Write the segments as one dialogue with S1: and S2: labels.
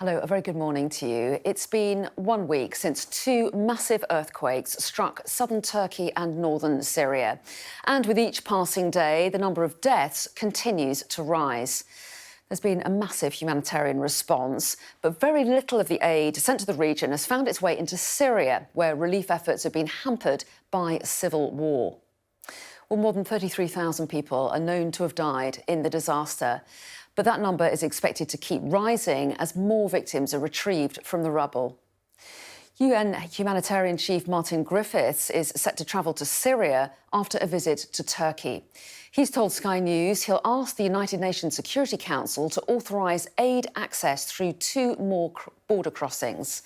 S1: Hello, a very good morning to you. It's been 1 week since two massive earthquakes struck southern Turkey and northern Syria. And with each passing day, the number of deaths continues to rise. There's been a massive humanitarian response, but very little of the aid sent to the region has found its way into Syria, where relief efforts have been hampered by civil war. Well, more than 33,000 people are known to have died in the disaster. But that number is expected to keep rising as more victims are retrieved from the rubble. UN humanitarian chief Martin Griffiths is set to travel to Syria after a visit to Turkey. He's told Sky News he'll ask the United Nations Security Council to authorise aid access through two more border crossings.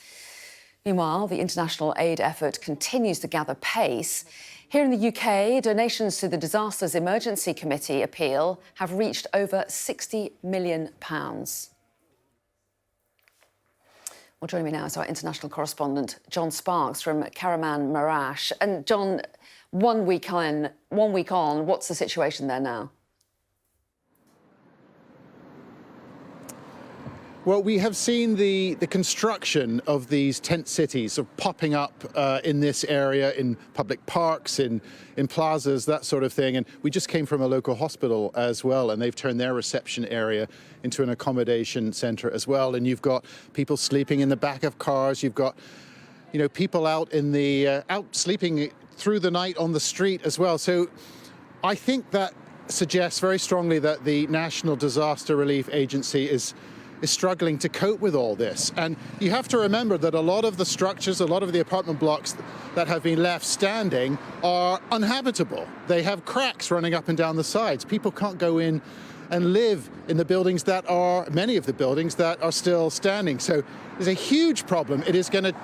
S1: Meanwhile, the international aid effort continues to gather pace. Here in the UK, donations to the Disasters Emergency Committee appeal have reached over £60 million. Well, joining me now is our international correspondent, John Sparks from Kahramanmaraş. And John, 1 week on, what's the situation there now?
S2: Well, we have seen the construction of these tent cities popping up in this area, in public parks, in plazas, that sort of thing. And we just came from a local hospital as well, and they've turned their reception area into an accommodation centre as well. And you've got people sleeping in the back of cars. You've got, people out in the out sleeping through the night on the street as well. So I think that suggests very strongly that the National Disaster Relief Agency is struggling to cope with all this. And you have to remember that a lot of the structures, a lot of the apartment blocks that have been left standing are uninhabitable. They have cracks running up and down the sides. People can't go in and live in the buildings that are, many of the buildings that are still standing. So there's a huge problem. It is going to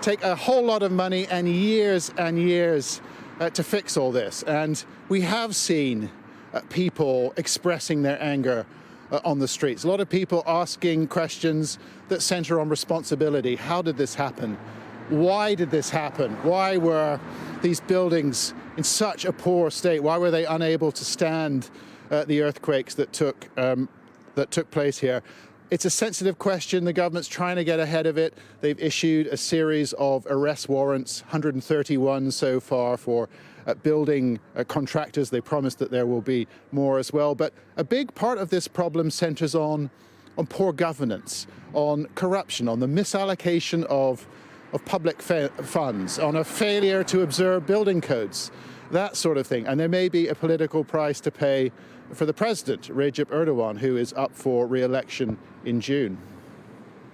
S2: take a whole lot of money and years to fix all this. And we have seen people expressing their anger on the streets. A lot of people asking questions that centre on responsibility. How did this happen? Why did this happen? Why were these buildings in such a poor state? Why were they unable to stand the earthquakes that took place here? It's a sensitive question. The government's trying to get ahead of it. They've issued a series of arrest warrants, 131 so far, for building contractors. They promised that there will be more as well. But a big part of this problem centres on poor governance, on corruption, on the misallocation of public funds, on a failure to observe building codes, that sort of thing. And there may be a political price to pay for the president, Recep Erdogan, who is up for re-election in June.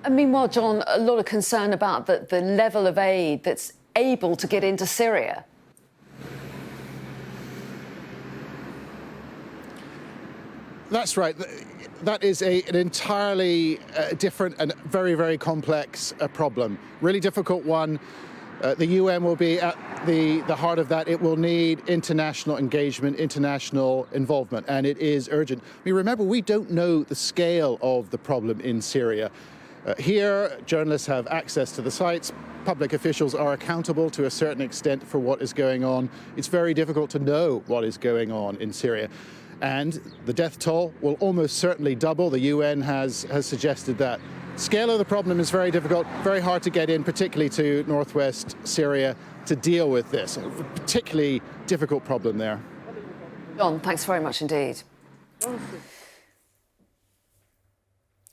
S1: And meanwhile, John, a lot of concern about the level of aid that's able to get into Syria.
S2: That's right. That is an entirely different and very, very complex problem. Really difficult one. The UN will be at the heart of that. It will need international engagement, international involvement, and it is urgent. Remember, we don't know the scale of the problem in Syria. Here, journalists have access to the sites. Public officials are accountable to a certain extent for what is going on. It's very difficult to know what is going on in Syria. And the death toll will almost certainly double. The UN has suggested that. Scale of the problem is very difficult, very hard to get in, particularly to northwest Syria, to deal with this. A particularly difficult problem there.
S1: John, thanks very much indeed.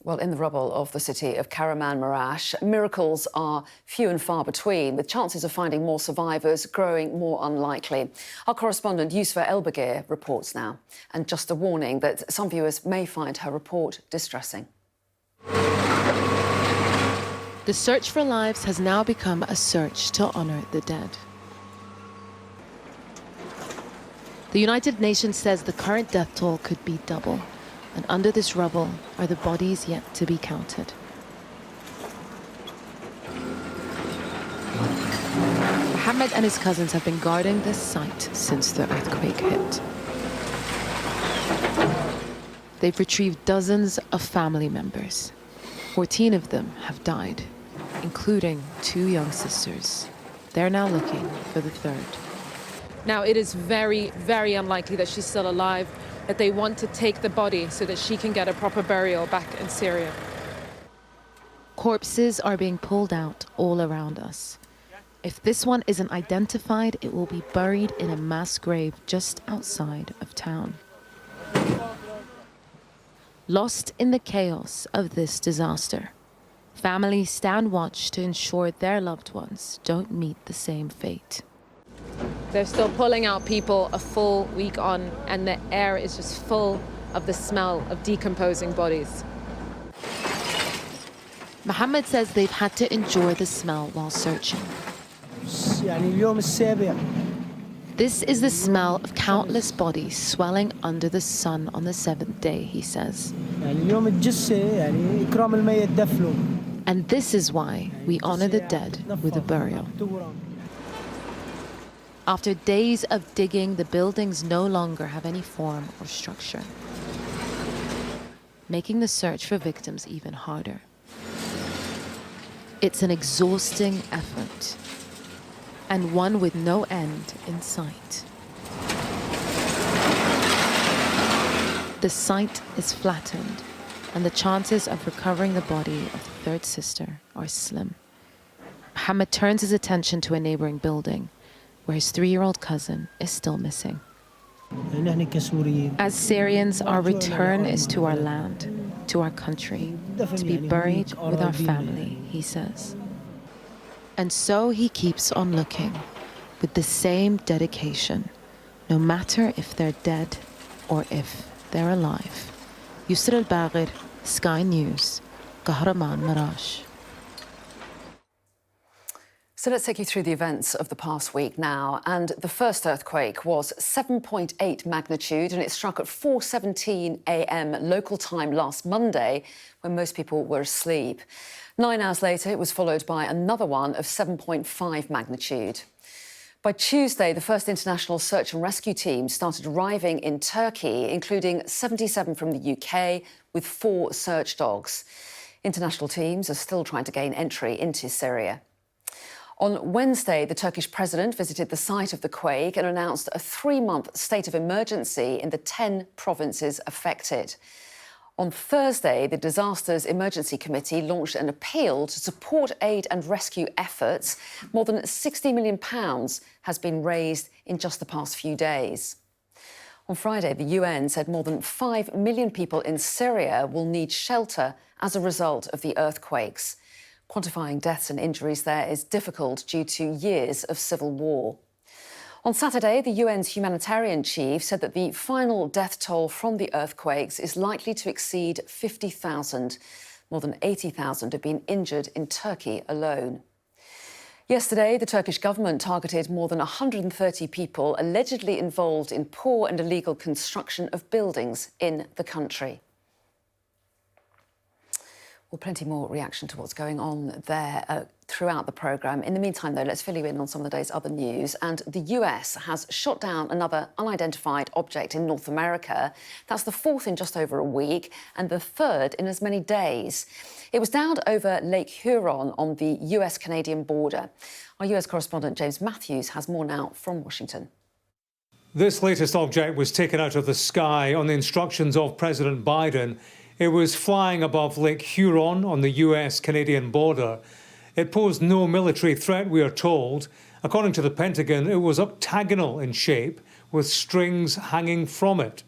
S1: Well, in the rubble of the city of Kahramanmaraş, miracles are few and far between, with chances of finding more survivors growing more unlikely. Our correspondent Yusuf Elbagir reports now. And just a warning that some viewers may find her report distressing.
S3: The search for lives has now become a search to honour the dead. The United Nations says the current death toll could be double. And under this rubble are the bodies yet to be counted. Mohammed and his cousins have been guarding this site since the earthquake hit. They've retrieved dozens of family members. 14 of them have died, including 2 young sisters. They're now looking for the third.
S4: Now, it is very, very unlikely that she's still alive, that they want to take the body so that she can get a proper burial back in Syria.
S3: Corpses are being pulled out all around us. If this one isn't identified, it will be buried in a mass grave just outside of town. Lost in the chaos of this disaster, families stand watch to ensure their loved ones don't meet the same fate.
S4: They're still pulling out people a full week on, and the air is just full of the smell of decomposing bodies.
S3: Mohammed says they've had to endure the smell while searching. This is the smell of countless bodies swelling under the sun on the 7th day, he says. And this is why we honor the dead with a burial. After days of digging, the buildings no longer have any form or structure, making the search for victims even harder. It's an exhausting effort, and one with no end in sight. The site is flattened, and the chances of recovering the body of the third sister are slim. Mohammed turns his attention to a neighboring building, where his 3-year-old cousin is still missing. As Syrians, our return is to our land, to our country, to be buried with our family, he says. And so he keeps on looking, with the same dedication, no matter if they're dead or if they're alive. Yusra al-Baghir, Sky News, Kahraman Marash.
S1: So let's take you through the events of the past week now. And the first earthquake was 7.8 magnitude, and it struck at 4:17 a.m. local time last Monday, when most people were asleep. 9 hours later, it was followed by another one of 7.5 magnitude. By Tuesday, the first international search and rescue team started arriving in Turkey, including 77 from the UK, with 4 search dogs. International teams are still trying to gain entry into Syria. On Wednesday, the Turkish president visited the site of the quake and announced a 3-month state of emergency in the 10 provinces affected. On Thursday, the Disasters Emergency Committee launched an appeal to support aid and rescue efforts. More than £60 million has been raised in just the past few days. On Friday, the UN said more than 5 million people in Syria will need shelter as a result of the earthquakes. Quantifying deaths and injuries there is difficult due to years of civil war. On Saturday, the UN's humanitarian chief said that the final death toll from the earthquakes is likely to exceed 50,000. More than 80,000 have been injured in Turkey alone. Yesterday, the Turkish government targeted more than 130 people allegedly involved in poor and illegal construction of buildings in the country. Well, plenty more reaction to what's going on there throughout the programme. In the meantime, though, let's fill you in on some of the day's other news. And the US has shot down another unidentified object in North America. That's the 4th in just over a week and the 3rd in as many days. It was downed over Lake Huron on the US-Canadian border. Our US correspondent James Matthews has more now from Washington.
S5: This latest object was taken out of the sky on the instructions of President Biden. It was flying above Lake Huron on the US-Canadian border. It posed no military threat, we are told. According to the Pentagon, it was octagonal in shape, with strings hanging from it.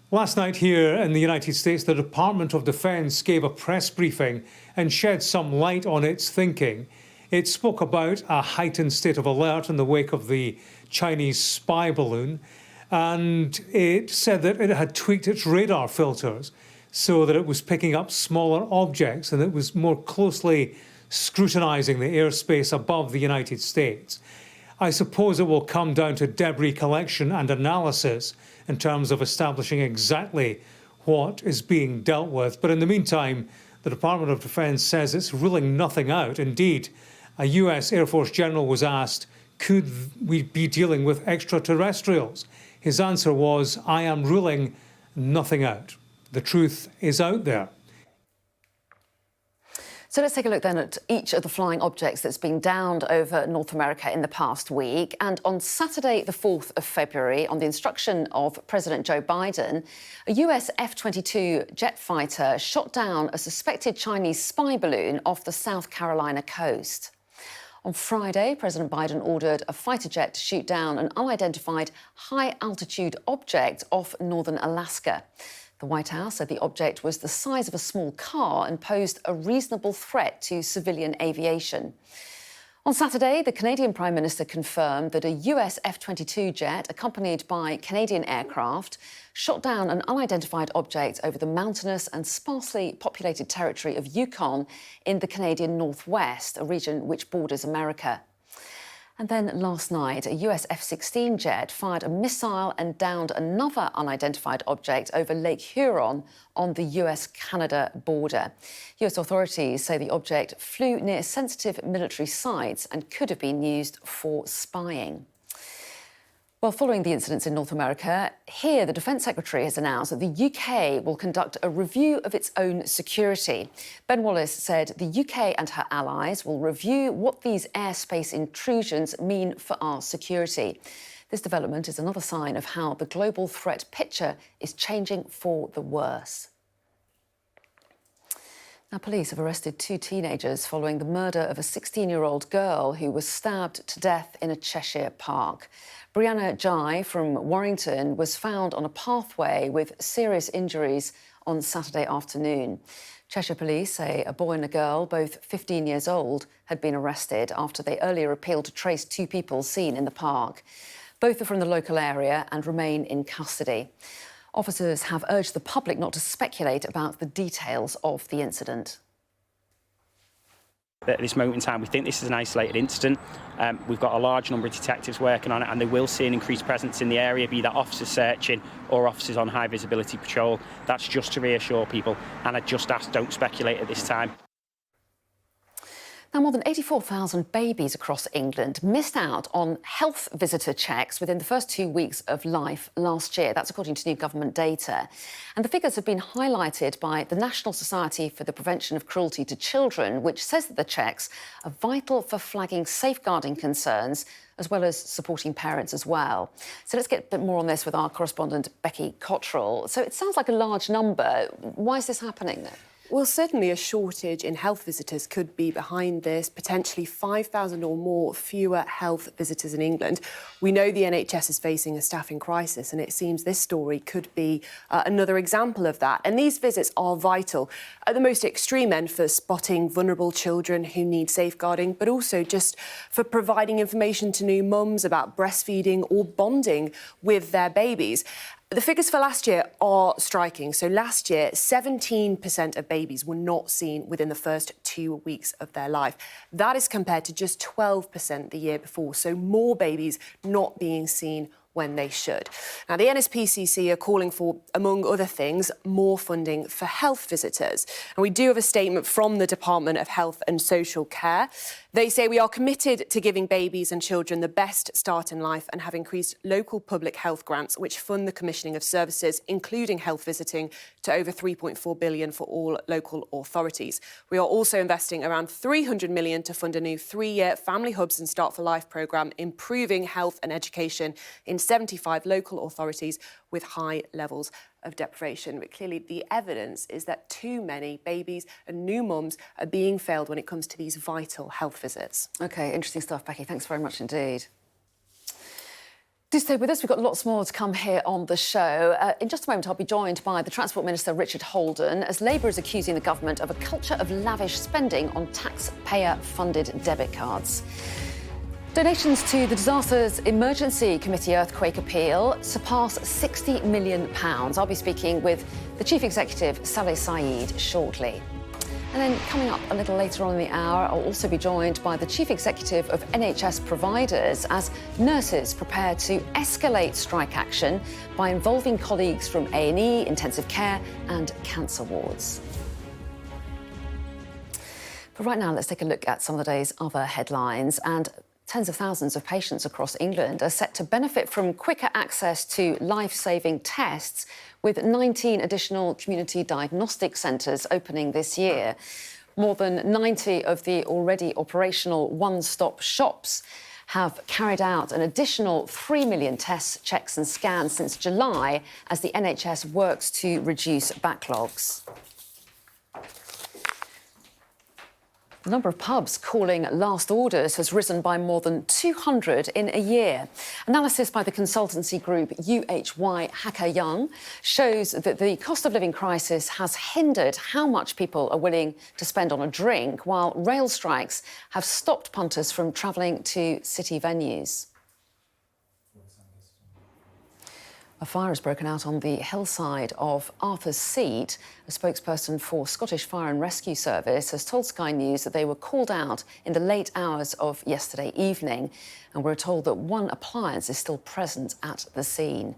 S5: Last night here in the United States, the Department of Defense gave a press briefing and shed some light on its thinking. It spoke about a heightened state of alert in the wake of the Chinese spy balloon, and it said that it had tweaked its radar filters so that it was picking up smaller objects and it was more closely scrutinising the airspace above the United States. I suppose it will come down to debris collection and analysis in terms of establishing exactly what is being dealt with. But in the meantime, the Department of Defense says it's ruling nothing out. Indeed, a US Air Force general was asked, could we be dealing with extraterrestrials? His answer was, I am ruling nothing out. The truth is out there.
S1: So let's take a look then at each of the flying objects that's been downed over North America in the past week. And on Saturday, the 4th of February, on the instruction of President Joe Biden, a US F-22 jet fighter shot down a suspected Chinese spy balloon off the South Carolina coast. On Friday, President Biden ordered a fighter jet to shoot down an unidentified high-altitude object off northern Alaska. The White House said the object was the size of a small car and posed a reasonable threat to civilian aviation. On Saturday, the Canadian Prime Minister confirmed that a US F-22 jet, accompanied by Canadian aircraft, shot down an unidentified object over the mountainous and sparsely populated territory of Yukon in the Canadian Northwest, a region which borders America. And then last night, a US F-16 jet fired a missile and downed another unidentified object over Lake Huron on the US-Canada border. US authorities say the object flew near sensitive military sites and could have been used for spying. Well, following the incidents in North America, here the Defence Secretary has announced that the UK will conduct a review of its own security. Ben Wallace said the UK and her allies will review what these airspace intrusions mean for our security. This development is another sign of how the global threat picture is changing for the worse. Now, police have arrested 2 teenagers following the murder of a 16-year-old girl who was stabbed to death in a Cheshire park. Brianna Jai from Warrington was found on a pathway with serious injuries on Saturday afternoon. Cheshire police say a boy and a girl, both 15 years old, had been arrested after they earlier appealed to trace 2 people seen in the park. Both are from the local area and remain in custody. Officers have urged the public not to speculate about the details of the incident.
S6: At this moment in time, we think this is an isolated incident. We've got a large number of detectives working on it, and they will see an increased presence in the area, be that officers searching or officers on high visibility patrol. That's just to reassure people, and I just ask, don't speculate at this time.
S1: Now, more than 84,000 babies across England missed out on health visitor checks within the first 2 weeks of life last year. That's according to new government data. And the figures have been highlighted by the National Society for the Prevention of Cruelty to Children, which says that the checks are vital for flagging safeguarding concerns as well as supporting parents as well. So let's get a bit more on this with our correspondent, Becky Cottrell. So it sounds like a large number. Why is this happening, though?
S7: Well, certainly a shortage in health visitors could be behind this, potentially 5,000 or more fewer health visitors in England. We know the NHS is facing a staffing crisis, and it seems this story could be another example of that. And these visits are vital at the most extreme end for spotting vulnerable children who need safeguarding, but also just for providing information to new mums about breastfeeding or bonding with their babies. The figures for last year are striking. So last year, 17% of babies were not seen within the first 2 weeks of their life. That is compared to just 12% the year before. So more babies not being seen when they should. Now, the NSPCC are calling for, among other things, more funding for health visitors. And we do have a statement from the Department of Health and Social Care. They say we are committed to giving babies and children the best start in life and have increased local public health grants which fund the commissioning of services, including health visiting, to over £3.4 billion for all local authorities. We are also investing around £300 million to fund a new 3-year Family Hubs and Start for Life programme, improving health and education in 75 local authorities with high levels of deprivation. But clearly the evidence is that too many babies and new mums are being failed when it comes to these vital health visits. OK, interesting stuff, Becky. Thanks very much indeed. Do stay with us. We've got lots more to come here on the show. In just a moment, I'll be joined by the Transport Minister, Richard Holden, as Labour is accusing the government of a culture of lavish spending on taxpayer-funded debit cards. Donations to the Disasters Emergency Committee earthquake appeal surpass £60 million. I'll be speaking with the Chief Executive, Saleh Saeed, shortly. And then coming up a little later on in the hour, I'll also be joined by the Chief Executive of NHS Providers as nurses prepare to escalate strike action by involving colleagues from A&E, intensive care and cancer wards. But right now, let's take a look at some of the day's other headlines. And tens of thousands of patients across England are set to benefit from quicker access to life-saving tests, with 19 additional community diagnostic centres opening this year.
S1: More than 90 of the already operational one-stop shops have carried out an additional 3 million tests, checks and scans since July as the NHS works to reduce backlogs. The number of pubs calling last orders has risen by more than 200 in a year. Analysis by the consultancy group UHY Hacker Young shows that the cost of living crisis has hindered how much people are willing to spend on a drink, while rail strikes have stopped punters from travelling to city venues. A fire has broken out on the hillside of Arthur's Seat. A spokesperson for Scottish Fire and Rescue Service has told Sky News that they were called out in the late hours of yesterday evening, and we're told that one appliance is still present at the scene.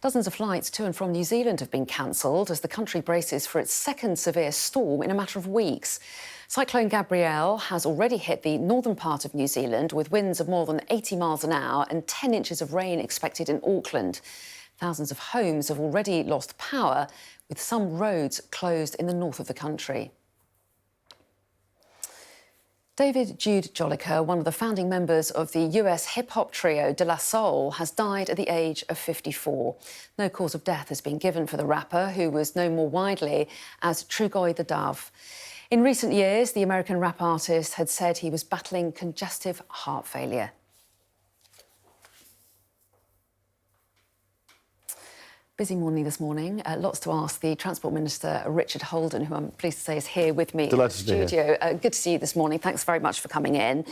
S1: Dozens of flights to and from New Zealand have been cancelled as the country braces for its second severe storm in a matter of weeks. Cyclone Gabrielle has already hit the northern part of New Zealand with winds of more than 80 miles an hour and 10 inches of rain expected in Auckland. Thousands of homes have already lost power, with some roads closed in the north of the country. David Jude Jolicoeur, one of the founding members of the US hip-hop trio De La Soul, has died at the age of 54. No cause of death has been given for the rapper, who was known more widely as Trugoy the Dove. In recent years, the American rap artist had said he was battling congestive heart failure. Busy morning this morning. Lots to ask the Transport Minister, Richard Holden, who I'm pleased to say is here with me in the studio. Good to see you this morning. Thanks very much for coming in.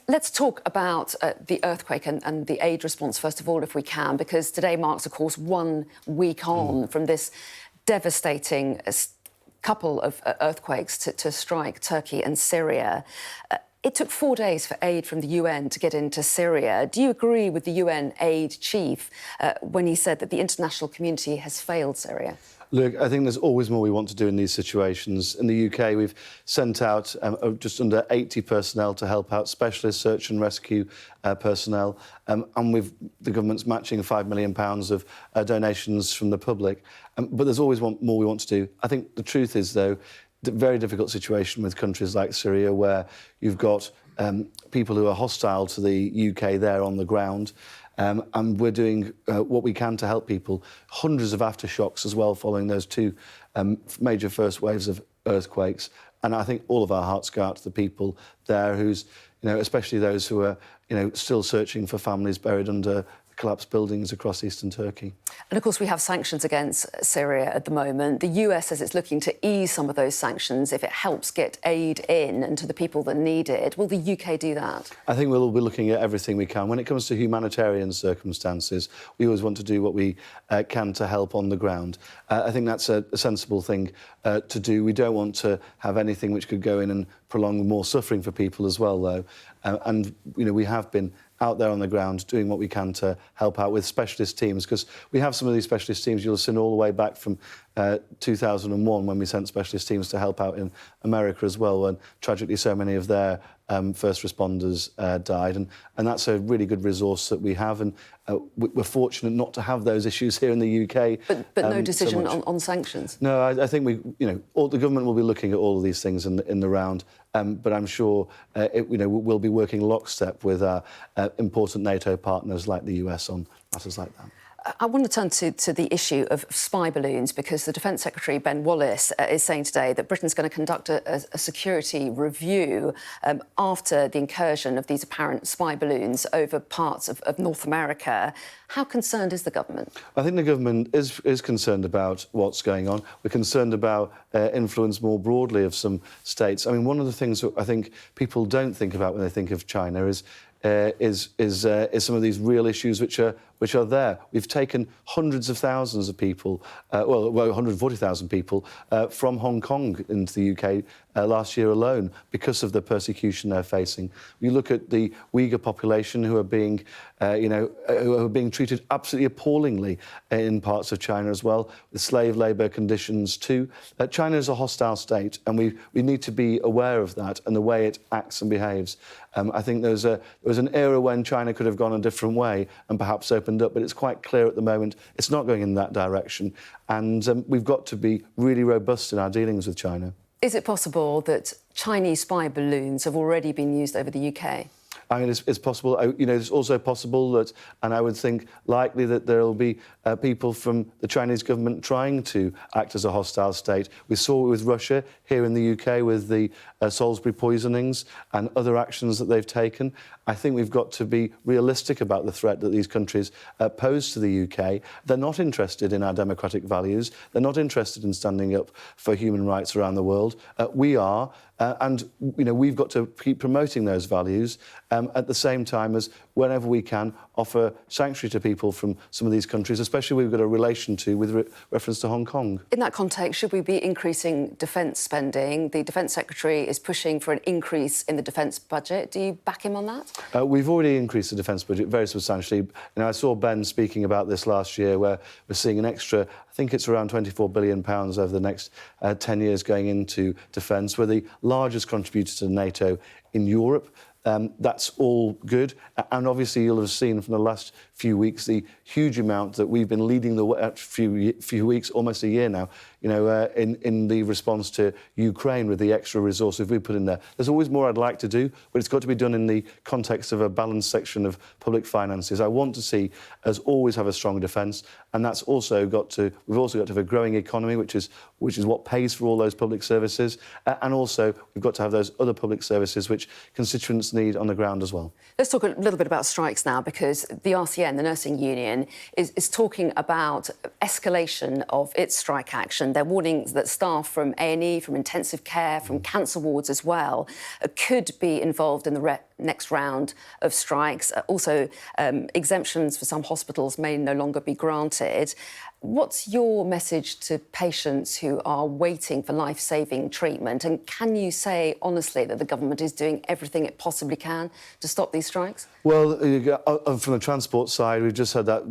S1: Let's talk about the earthquake and the aid response, first of all, if we can, because today marks, of course, 1 week on from this devastating couple of earthquakes to strike Turkey and Syria. It took 4 days for aid from the UN to get into Syria. Do you agree with the UN aid chief when he said that the international community has failed Syria?
S8: Look, I think there's always more we want to do in these situations. In the UK, we've sent out just under 80 personnel to help out specialist search and rescue personnel, and the government's matching £5 million of donations from the public. But there's always more we want to do. I think the truth is, though, the very difficult situation with countries like Syria, where you've got people who are hostile to the UK there on the ground, and we're doing what we can to help people. Hundreds of aftershocks as well following those two major first waves of earthquakes. And I think all of our hearts go out to the people there who's, especially those who are, still searching for families buried under collapsed buildings across eastern Turkey.
S1: And of course we have sanctions against Syria at the moment. The US says it's looking to ease some of those sanctions if it helps get aid in and to the people that need it. Will the UK do that? I
S8: think we'll be looking at everything we can. When it comes to humanitarian circumstances, we always want to do what we can to help on the ground. I think that's a sensible thing to do. We don't want to have anything which could go in and prolong more suffering for people as well, though. And we have been out there on the ground doing what we can to help out with specialist teams, because we have some of these specialist teams you'll have seen all the way back from 2001 when we sent specialist teams to help out in America as well, when tragically so many of their first responders died. And that's a really good resource that we have, and we're fortunate not to have those issues here in the UK.
S1: But no decision on sanctions?
S8: No, I think the government will be looking at all of these things in the round, but I'm sure we'll be working lockstep with our important NATO partners like the US on matters like that.
S1: I want to turn to the issue of spy balloons, because the Defence Secretary, Ben Wallace, is saying today that Britain's going to conduct a security review after the incursion of these apparent spy balloons over parts of North America. How concerned is the government?
S8: I think the government is concerned about what's going on. We're concerned about influence more broadly of some states. I mean, one of the things that I think people don't think about when they think of China is some of these real issues which are there. We've taken hundreds of thousands of people, 140,000 people from Hong Kong into the UK last year alone because of the persecution they're facing. We look at the Uyghur population who are being, treated absolutely appallingly in parts of China as well, with slave labour conditions too. China is a hostile state, and we need to be aware of that and the way it acts and behaves. I think there was an era when China could have gone a different way and perhaps opened up, but it's quite clear at the moment it's not going in that direction. And we've got to be really robust in our dealings with China.
S1: Is it possible that Chinese spy balloons have already been used over the UK?
S8: I mean, it's possible. It's also possible that, and I would think likely that there will be people from the Chinese government trying to act as a hostile state. We saw it with Russia here in the UK with the Salisbury poisonings and other actions that they've taken. I think we've got to be realistic about the threat that these countries pose to the UK. They're not interested in our democratic values. They're not interested in standing up for human rights around the world. We are. And we've got to keep promoting those values at the same time as, whenever we can, offer sanctuary to people from some of these countries, especially we've got a relation to with reference to Hong Kong.
S1: In that context, should we be increasing defence spending? The Defence Secretary is pushing for an increase in the defence budget. Do you back him on that?
S8: We've already increased the defence budget very substantially. I saw Ben speaking about this last year, where we're seeing an extra, I think it's around £24 billion over the next 10 years going into defence. We're the largest contributor to NATO in Europe. That's all good. And obviously you'll have seen from the last few weeks the huge amount that we've been leading the way, few weeks, almost a year now, in the response to Ukraine with the extra resources we put in there. There's always more I'd like to do, but it's got to be done in the context of a balanced section of public finances. I want to see us always have a strong defence, and that's also we've also got to have a growing economy, which is what pays for all those public services, and also we've got to have those other public services which constituents need on the ground as well.
S1: Let's talk a little bit about strikes now, because the RCN, the nursing union, is talking about escalation of its strike action. They're warning that staff from A&E, from intensive care, from cancer wards as well, could be involved in the next round of strikes. Also, exemptions for some hospitals may no longer be granted. What's your message to patients who are waiting for life-saving treatment? And can you say honestly that the government is doing everything it possibly can to stop these strikes?
S8: Well, from the transport side, we've just had that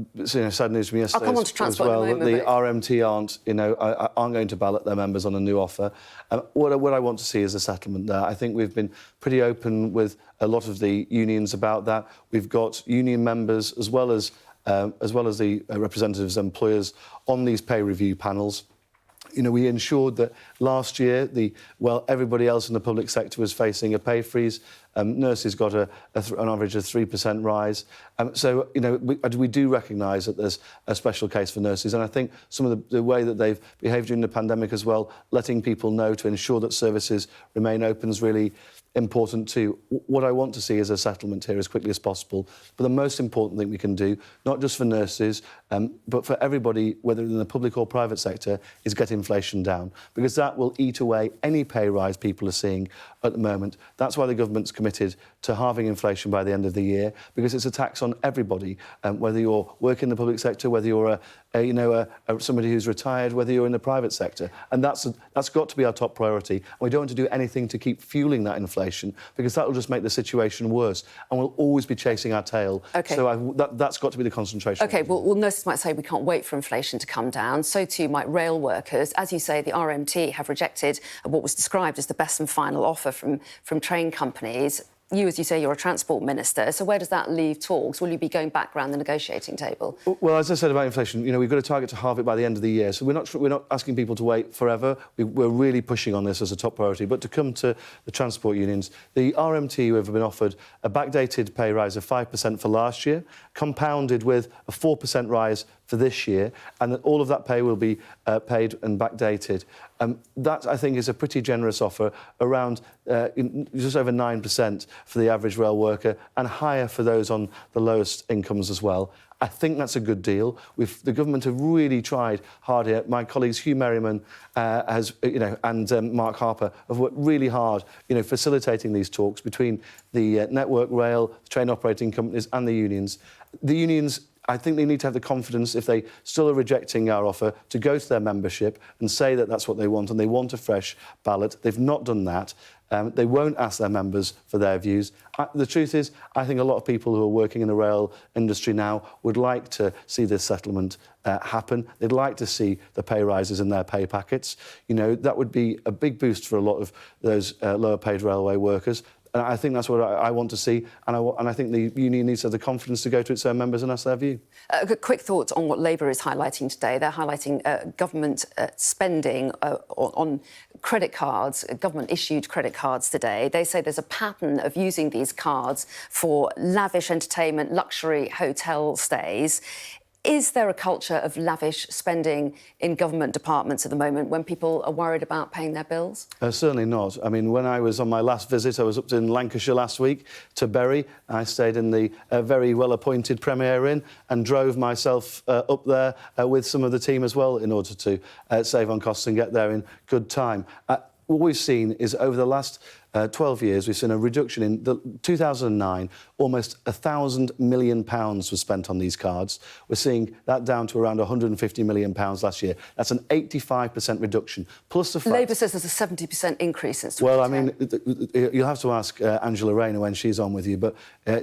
S8: sad news from yesterday.
S1: I'll come on to transport
S8: as well,
S1: in a moment,
S8: that the RMT aren't going to ballot their members on a new offer. What I want to see is a settlement there. I think we've been pretty open with a lot of the unions about that. We've got union members as well as the representatives of employers on these pay review panels. We ensured that last year, everybody else in the public sector was facing a pay freeze. Nurses got an average of 3% rise. We do recognise that there's a special case for nurses, and I think some of the way that they've behaved during the pandemic as well, letting people know to ensure that services remain open is really important too. What I want to see is a settlement here as quickly as possible. But the most important thing we can do, not just for nurses, but for everybody, whether in the public or private sector, is get inflation down, because that will eat away any pay rise people are seeing at the moment. That's why the government's committed to halving inflation by the end of the year, because it's a tax on everybody, whether you're working in the public sector, whether you're somebody who's retired, whether you're in the private sector. And that's got to be our top priority. And we don't want to do anything to keep fueling that inflation, because that will just make the situation worse, and we'll always be chasing our tail.
S1: Okay.
S8: So that's got to be the concentration.
S1: OK, well, nurses might say we can't wait for inflation to come down. So too might rail workers. As you say, the RMT have rejected what was described as the best and final offer from train companies. You, as you say, you're a transport minister, so where does that leave talks? Will you be going back round the negotiating table?
S8: Well, as I said about inflation, we've got a target to halve it by the end of the year, so we're not asking people to wait forever. We're really pushing on this as a top priority. But to come to the transport unions, the RMT have been offered a backdated pay rise of 5% for last year, compounded with a 4% rise for this year, and that all of that pay will be paid and backdated. That, I think, is a pretty generous offer, around just over 9% for the average rail worker, and higher for those on the lowest incomes as well. I think that's a good deal. The government have really tried hard here. My colleagues Hugh Merriman and Mark Harper have worked really hard, facilitating these talks between the Network Rail, train operating companies and the unions. The unions, I think they need to have the confidence, if they still are rejecting our offer, to go to their membership and say that that's what they want and they want a fresh ballot. They've not done that. They won't ask their members for their views. The truth is, I think a lot of people who are working in the rail industry now would like to see this settlement happen. They'd like to see the pay rises in their pay packets. That would be a big boost for a lot of those lower paid railway workers. And I think that's what I want to see, and I think the union needs to have the confidence to go to its own members and ask their view.
S1: Quick thoughts on what Labour is highlighting today. They're highlighting government spending on credit cards, government-issued credit cards today. They say there's a pattern of using these cards for lavish entertainment, luxury hotel stays. Is there a culture of lavish spending in government departments at the moment when people are worried about paying their bills?
S8: Certainly not. I mean, when I was on my last visit, I was up in Lancashire last week to Bury. I stayed in the very well-appointed Premier Inn and drove myself up there with some of the team as well in order to save on costs and get there in good time. What we've seen is over the last 12 years, we've seen a reduction in 2009, almost £1,000 million was spent on these cards. We're seeing that down to around £150 million last year. That's an 85% reduction. Plus the fact...
S1: Labour says there's a 70% increase since 2010.
S8: Well, I mean, you'll have to ask Angela Rayner when she's on with you, but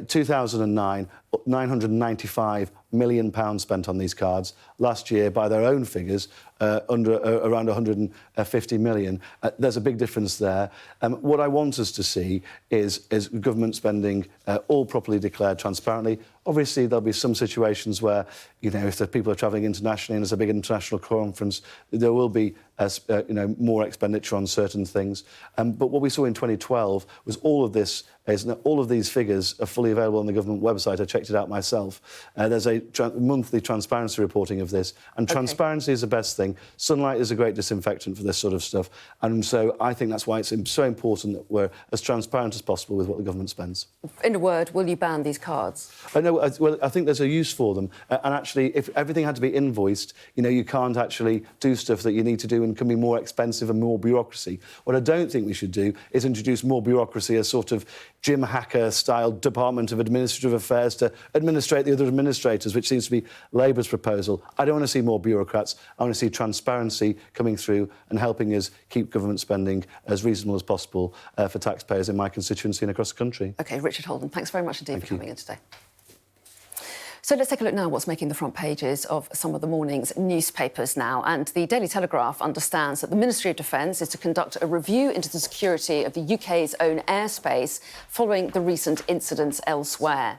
S8: 2009, £995 million spent on these cards. Last year, by their own figures, around 150 million. There's a big difference there. What I want us to see is government spending all properly declared transparently. Obviously, there'll be some situations where, you know, if the people are travelling internationally and there's a big international conference, there will be, you know, more expenditure on certain things. But what we saw in 2012 was all of these figures are fully available on the government website. I checked it out myself. There's a monthly transparency reporting of this, and transparency is the best thing. Sunlight is a great disinfectant for this sort of stuff, and so I think that's why it's so important that we're as transparent as possible with what the government spends.
S1: In a word, will you ban these cards?
S8: Well, I think there's a use for them. And actually, if everything had to be invoiced, you know, you can't actually do stuff that you need to do and can be more expensive and more bureaucracy. What I don't think we should do is introduce more bureaucracy, a sort of Jim Hacker-style Department of Administrative Affairs to administrate the other administrators, which seems to be Labour's proposal. I don't want to see more bureaucrats. I want to see transparency coming through and helping us keep government spending as reasonable as possible for taxpayers in my constituency and across the country.
S1: OK, Richard Holden, thanks very much indeed for coming in today. So let's take a look now at what's making the front pages of some of the morning's newspapers now. And the Daily Telegraph understands that the Ministry of Defence is to conduct a review into the security of the UK's own airspace following the recent incidents elsewhere.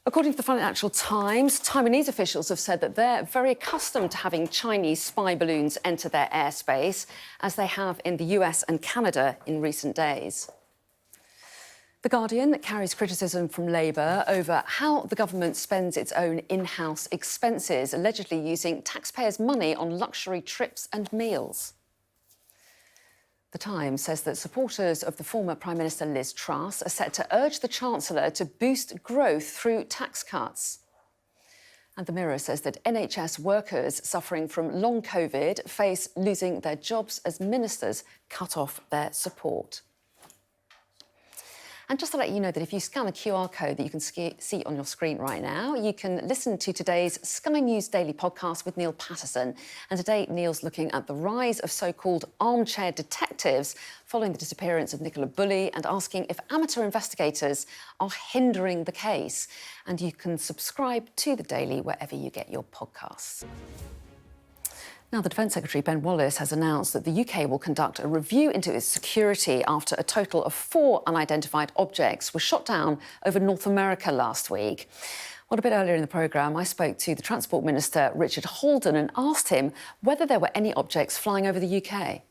S1: According to the Financial Times, Taiwanese officials have said that they're very accustomed to having Chinese spy balloons enter their airspace, as they have in the US and Canada in recent days. The Guardian carries criticism from Labour over how the government spends its own in-house expenses, allegedly using taxpayers' money on luxury trips and meals. The Times says that supporters of the former Prime Minister Liz Truss are set to urge the Chancellor to boost growth through tax cuts. And the Mirror says that NHS workers suffering from long COVID face losing their jobs as ministers cut off their support. And just to let you know that if you scan the QR code that you can see on your screen right now, you can listen to today's Sky News Daily podcast with Neil Patterson. And today, Neil's looking at the rise of so-called armchair detectives following the disappearance of Nicola Bulley and asking if amateur investigators are hindering the case. And you can subscribe to the Daily wherever you get your podcasts. Now, the Defence Secretary, Ben Wallace, has announced that the UK will conduct a review into its security after a total of 4 unidentified objects were shot down over North America last week. Well, a bit earlier in the programme, I spoke to the Transport Minister, Richard Holden, and asked him whether there were any objects flying over the UK.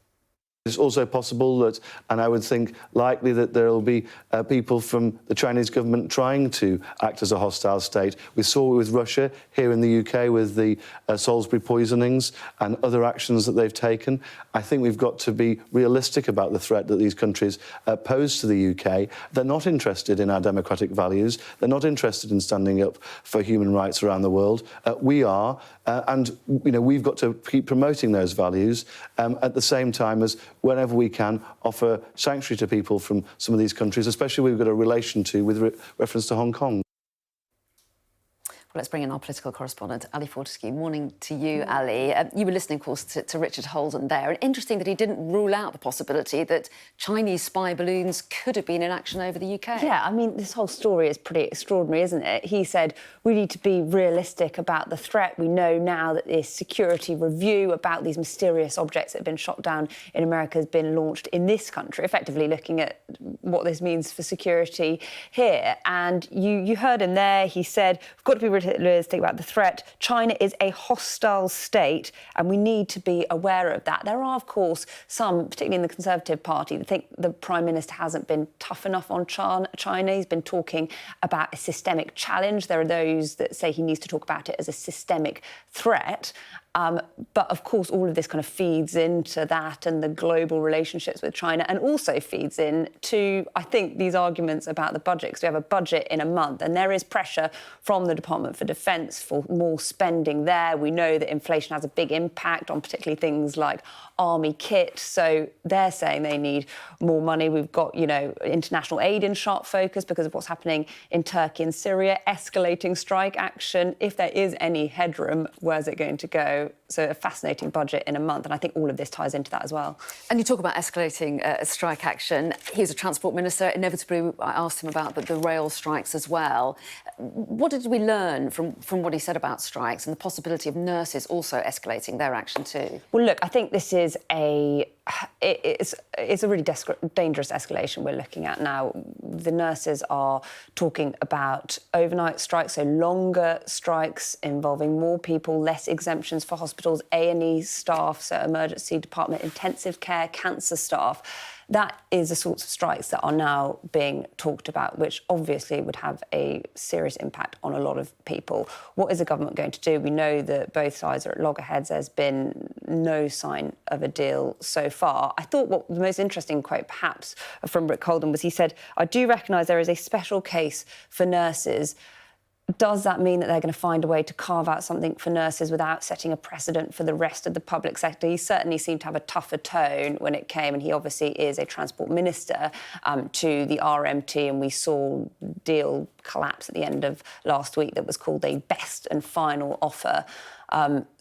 S8: It's also possible that, and I would think likely, that there will be people from the Chinese government trying to act as a hostile state. We saw it with Russia here in the UK with the Salisbury poisonings and other actions that they've taken. I think we've got to be realistic about the threat that these countries pose to the UK. They're not interested in our democratic values. They're not interested in standing up for human rights around the world. We are, and you know, we've got to keep promoting those values at the same time as, whenever we can, offer sanctuary to people from some of these countries, especially we've got a relation to with reference to Hong Kong.
S1: Well, let's bring in our political correspondent, Ali Fortescue. Morning to you, Ali. You were listening, of course, to Richard Holden there. And interesting that he didn't rule out the possibility that Chinese spy balloons could have been in action over the UK.
S9: Yeah, I mean, this whole story is pretty extraordinary, isn't it? He said, we need to be realistic about the threat. We know now that this security review about these mysterious objects that have been shot down in America has been launched in this country, effectively looking at what this means for security here. And you heard him there. He said, we've got to be realistic about the threat. China is a hostile state, and we need to be aware of that. There are, of course, some, particularly in the Conservative Party, that think the Prime Minister hasn't been tough enough on China. He's been talking about a systemic challenge. There are those that say he needs to talk about it as a systemic threat. But, of course, all of this kind of feeds into that and the global relationships with China, and also feeds into, I think, these arguments about the budget, because we have a budget in a month and there is pressure from the Department for Defence for more spending there. We know that inflation has a big impact on particularly things like army kit, so they're saying they need more money. We've got, international aid in sharp focus because of what's happening in Turkey and Syria, escalating strike action. If there is any headroom, where's it going to go? So a fascinating budget in a month, and I think all of this ties into that as well.
S1: And you talk about escalating strike action. He's a transport minister. Inevitably, I asked him about the rail strikes as well. What did we learn from what he said about strikes and the possibility of nurses also escalating their action too?
S9: Well, look, I think this is it's a really dangerous escalation we're looking at now. The nurses are talking about overnight strikes, so longer strikes involving more people, less exemptions for hospitals, A&E staff, so emergency department, intensive care, cancer staff. That is the sorts of strikes that are now being talked about, which obviously would have a serious impact on a lot of people. What is the government going to do? We know that both sides are at loggerheads. There's been no sign of a deal so far. I thought what the most interesting quote, perhaps, from Rick Holden was he said, I do recognise there is a special case for nurses. Does that mean that they're going to find a way to carve out something for nurses without setting a precedent for the rest of the public sector? He certainly seemed to have a tougher tone when it came, and he obviously is a transport minister, to the RMT, and we saw a deal collapse at the end of last week that was called a best and final offer.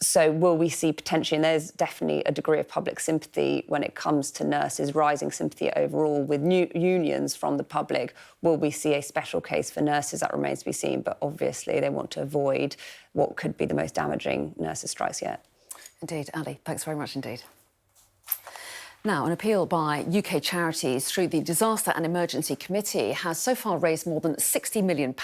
S9: So will we see potentially, and there's definitely a degree of public sympathy when it comes to nurses, rising sympathy overall with new unions from the public. Will we see a special case for nurses? That remains to be seen, but obviously they want to avoid what could be the most damaging nurses' strikes yet.
S1: Indeed, Ali, thanks very much indeed. Now, an appeal by UK charities through the Disaster and Emergency Committee has so far raised more than £60 million.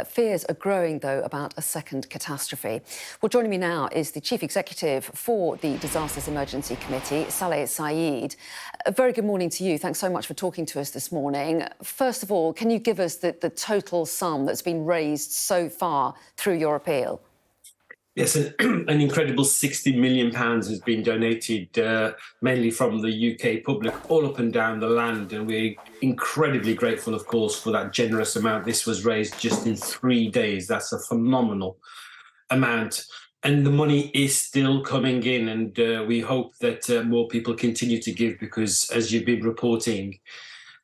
S1: Fears are growing, though, about a second catastrophe. Well, joining me now is the Chief Executive for the Disasters Emergency Committee, Saleh Saeed. A very good morning to you. Thanks so much for talking to us this morning. First of all, can you give us the total sum that's been raised so far through your appeal?
S10: Yes, an incredible £60 million has been donated, mainly from the UK public, all up and down the land. And we're incredibly grateful, of course, for that generous amount. This was raised just in 3 days. That's a phenomenal amount. And the money is still coming in. And we hope that more people continue to give, because, as you've been reporting,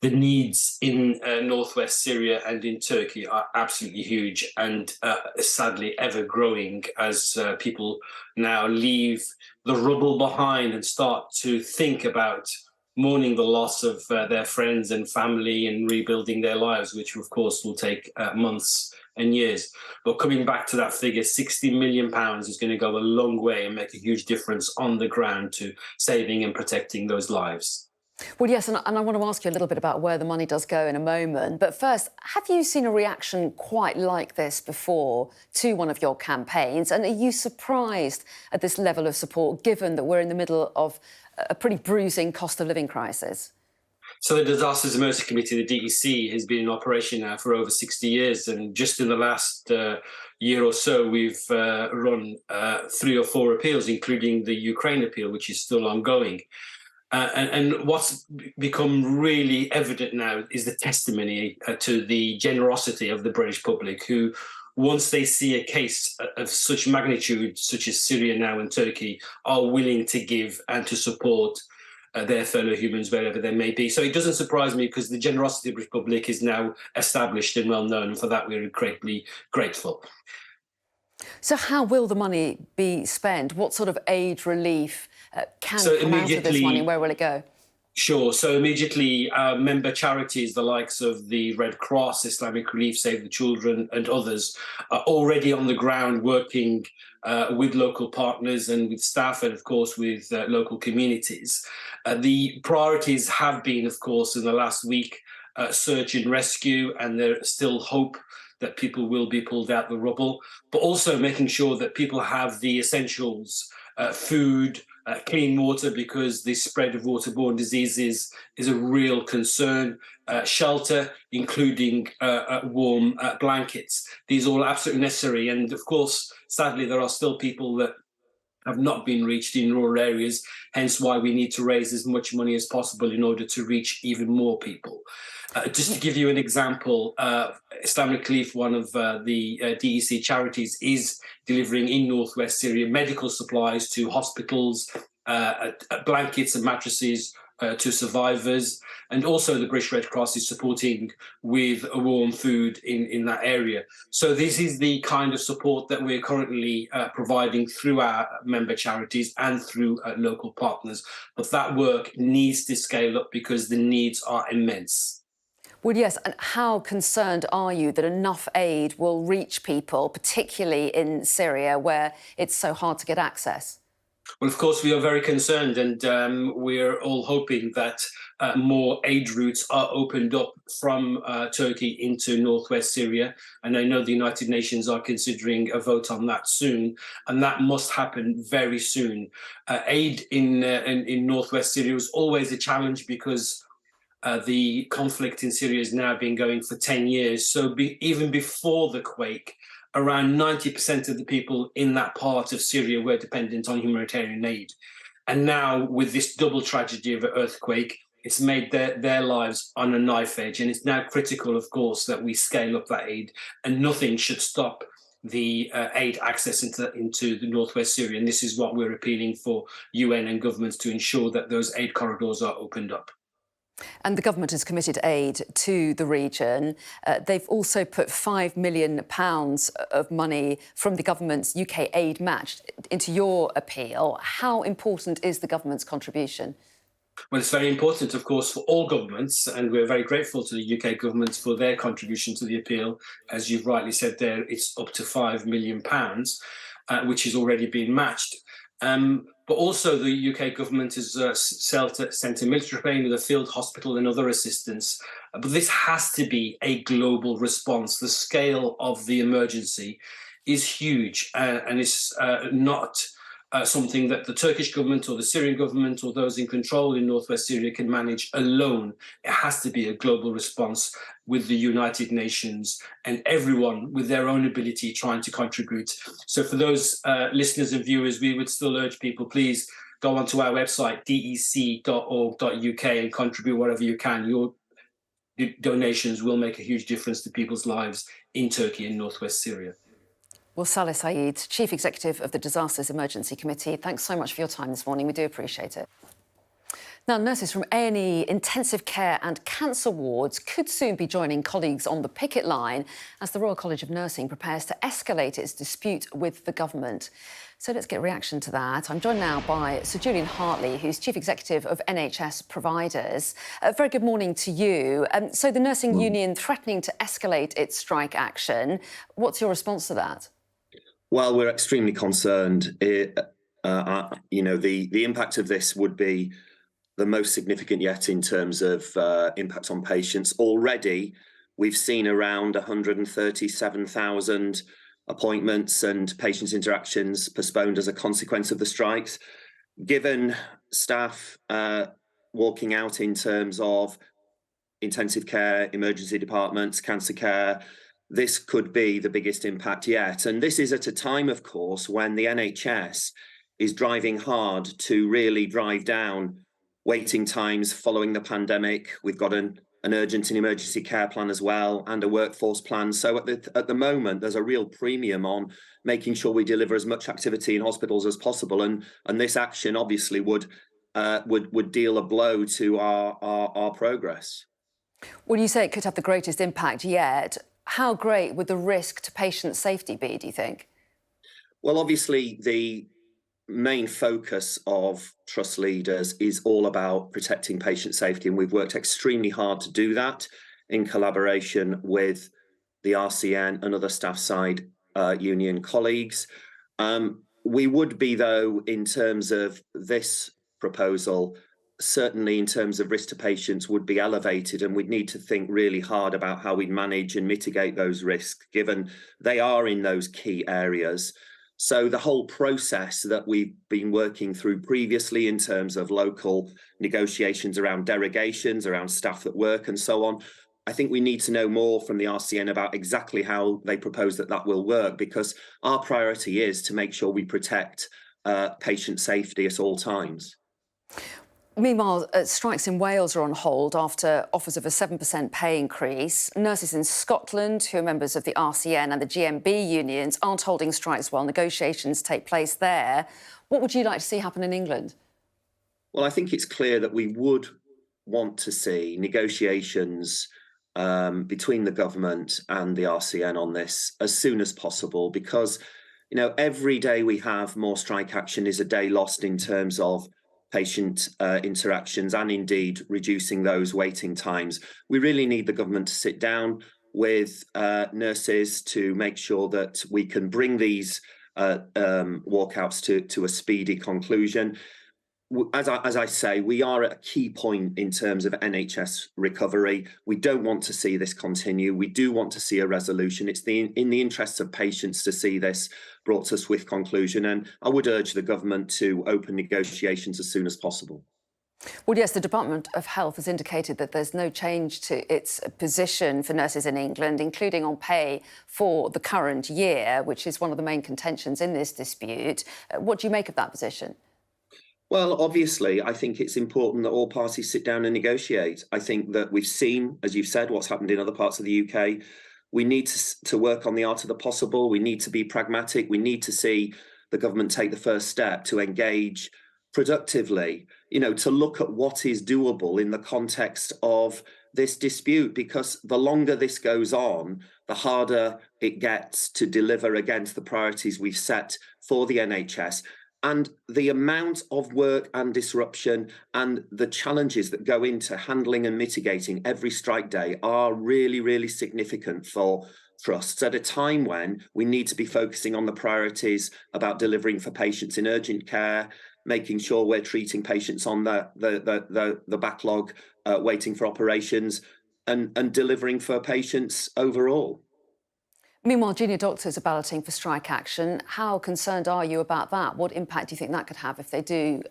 S10: the needs in northwest Syria and in Turkey are absolutely huge, and sadly ever growing as people now leave the rubble behind and start to think about mourning the loss of their friends and family and rebuilding their lives, which of course will take months and years. But coming back to that figure, £60 million is going to go a long way and make a huge difference on the ground to saving and protecting those lives.
S1: Well, yes, and I want to ask you a little bit about where the money does go in a moment. But first, have you seen a reaction quite like this before to one of your campaigns? And are you surprised at this level of support, given that we're in the middle of a pretty bruising cost of living crisis?
S10: So the Disasters Emergency Committee, the DEC, has been in operation now for over 60 years. And just in the last year or so, we've run 3 or 4 appeals, including the Ukraine appeal, which is still ongoing. And what's become really evident now is the testimony to the generosity of the British public, who, once they see a case of such magnitude, such as Syria now and Turkey, are willing to give and to support their fellow humans wherever they may be. So it doesn't surprise me, because the generosity of the Republic is now established and well known, and for that we're incredibly grateful.
S1: So how will the money be spent? What sort of aid relief can
S10: So
S1: come out of this money? Where will it go?
S10: Sure. So immediately, member charities, the likes of the Red Cross, Islamic Relief, Save the Children, and others, are already on the ground working with local partners and with staff, and of course with local communities. The priorities have been, of course, in the last week, search and rescue, and there's still hope that people will be pulled out the rubble, but also making sure that people have the essentials, food, clean water, because the spread of waterborne diseases is a real concern, shelter, including warm blankets. These are all absolutely necessary. And of course, sadly, there are still people that have not been reached in rural areas, hence why we need to raise as much money as possible in order to reach even more people. Just to give you an example, Islamic Relief, one of the DEC charities, is delivering in northwest Syria medical supplies to hospitals, blankets and mattresses to survivors, and also the British Red Cross is supporting with warm food in that area. So this is the kind of support that we're currently providing through our member charities and through local partners. But that work needs to scale up because the needs are immense.
S1: Well, yes, and how concerned are you that enough aid will reach people, particularly in Syria, where it's so hard to get access?
S10: Well, of course, we are very concerned, and we're all hoping that more aid routes are opened up from Turkey into northwest Syria. And I know the United Nations are considering a vote on that soon, and that must happen very soon. Aid in northwest Syria was always a challenge because the conflict in Syria has now been going for 10 years. So even before the quake, around 90% of the people in that part of Syria were dependent on humanitarian aid. And now, with this double tragedy of an earthquake, it's made their lives on a knife edge. And it's now critical, of course, that we scale up that aid, and nothing should stop the aid access into the northwest Syria. And this is what we're appealing for UN and governments to ensure, that those aid corridors are opened up.
S1: And the government has committed aid to the region. They've also put £5 million of money from the government's UK aid match into your appeal. How important is the government's contribution?
S10: Well, it's very important, of course, for all governments, and we're very grateful to the UK government for their contribution to the appeal. As you've rightly said there, it's up to £5 million, which has already been matched. But also the UK government has sent a military plane with a field hospital and other assistance. But this has to be a global response. The scale of the emergency is huge, and it's not something that the Turkish government or the Syrian government or those in control in northwest Syria can manage alone. It has to be a global response with the United Nations and everyone with their own ability trying to contribute. So for those listeners and viewers, we would still urge people, please go onto our website, dec.org.uk, and contribute whatever you can. Your donations will make a huge difference to people's lives in Turkey and northwest Syria.
S1: Well, Saleh Saeed, Chief Executive of the Disasters Emergency Committee, thanks so much for your time this morning. We do appreciate it. Now, nurses from A&E, intensive care and cancer wards could soon be joining colleagues on the picket line as the Royal College of Nursing prepares to escalate its dispute with the government. So let's get a reaction to that. I'm joined now by Sir Julian Hartley, who's Chief Executive of NHS Providers. Very good morning to you. So the nursing union threatening to escalate its strike action. What's your response to that?
S11: Well, we're extremely concerned. The impact of this would be the most significant yet in terms of impact on patients. Already, we've seen around 137,000 appointments and patients' interactions postponed as a consequence of the strikes. Given staff walking out in terms of intensive care, emergency departments, cancer care, this could be the biggest impact yet. And this is at a time, of course, when the NHS is driving hard to really drive down waiting times following the pandemic. We've got an urgent and emergency care plan as well, and a workforce plan. So at the moment, there's a real premium on making sure we deliver as much activity in hospitals as possible. And this action obviously would would deal a blow to our progress.
S1: When you say it could have the greatest impact yet, how great would the risk to patient safety be, do you think?
S11: Well, obviously, the main focus of trust leaders is all about protecting patient safety, and we've worked extremely hard to do that in collaboration with the RCN and other staff side union colleagues. We would be, though, in terms of this proposal, certainly in terms of risk to patients would be elevated, and we'd need to think really hard about how we manage and mitigate those risks, given they are in those key areas. So the whole process that we've been working through previously in terms of local negotiations around derogations, around staff that work and so on, I think we need to know more from the RCN about exactly how they propose that will work, because our priority is to make sure we protect patient safety at all times.
S1: Meanwhile, strikes in Wales are on hold after offers of a 7% pay increase. Nurses in Scotland, who are members of the RCN and the GMB unions, aren't holding strikes while negotiations take place there. What would you like to see happen in England?
S11: Well, I think it's clear that we would want to see negotiations between the government and the RCN on this as soon as possible, because, you know, every day we have more strike action is a day lost in terms of patient interactions and indeed reducing those waiting times. We really need the government to sit down with nurses to make sure that we can bring these walkouts to a speedy conclusion. As I say, we are at a key point in terms of NHS recovery. We don't want to see this continue. We do want to see a resolution. It's in the interests of patients to see this brought to a swift conclusion. And I would urge the government to open negotiations as soon as possible.
S1: Well, yes, the Department of Health has indicated that there's no change to its position for nurses in England, including on pay for the current year, which is one of the main contentions in this dispute. What do you make of that position?
S11: Well, obviously, I think it's important that all parties sit down and negotiate. I think that we've seen, as you've said, what's happened in other parts of the UK. We need to work on the art of the possible. We need to be pragmatic. We need to see the government take the first step to engage productively, you know, to look at what is doable in the context of this dispute, because the longer this goes on, the harder it gets to deliver against the priorities we've set for the NHS. And the amount of work and disruption and the challenges that go into handling and mitigating every strike day are really, really significant for trusts at a time when we need to be focusing on the priorities about delivering for patients in urgent care, making sure we're treating patients on the backlog, waiting for operations, and delivering for patients overall.
S1: Meanwhile, junior doctors are balloting for strike action. How concerned are you about that? What impact do you think that could have if they do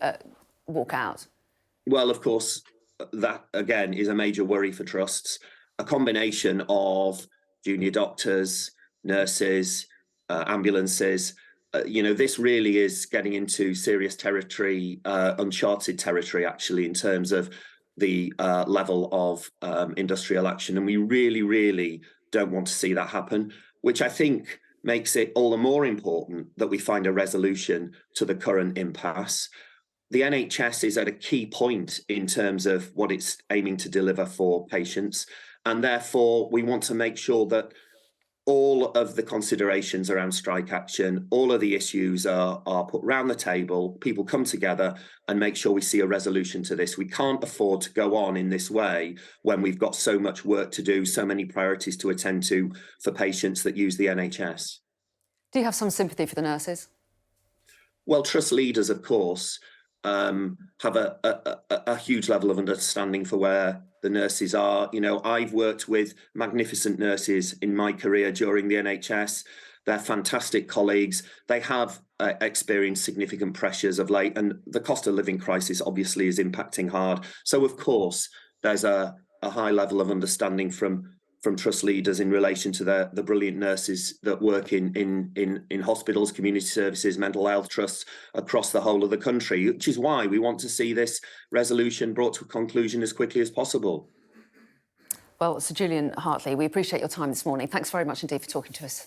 S1: walk out?
S11: Well, of course, that, again, is a major worry for trusts. A combination of junior doctors, nurses, ambulances, you know, this really is getting into serious territory, uncharted territory, actually, in terms of the level of industrial action. And we really, really don't want to see that happen, which I think makes it all the more important that we find a resolution to the current impasse. The NHS is at a key point in terms of what it's aiming to deliver for patients, and therefore we want to make sure that all of the considerations around strike action, all of the issues are put round the table, people come together and make sure we see a resolution to this. We can't afford to go on in this way when we've got so much work to do, so many priorities to attend to for patients that use the NHS.
S1: Do you have some sympathy for the nurses?
S11: Well, trust leaders, of course, have a huge level of understanding for where the nurses are. You know, I've worked with magnificent nurses in my career during the NHS. They're fantastic colleagues. They have experienced significant pressures of late, and the cost of living crisis obviously is impacting hard. So, of course, there's a high level of understanding from trust leaders in relation to the brilliant nurses that work in hospitals, community services, mental health trusts across the whole of the country, which is why we want to see this resolution brought to a conclusion as quickly as possible.
S1: Well, Sir Julian Hartley, we appreciate your time this morning. Thanks very much indeed for talking to us.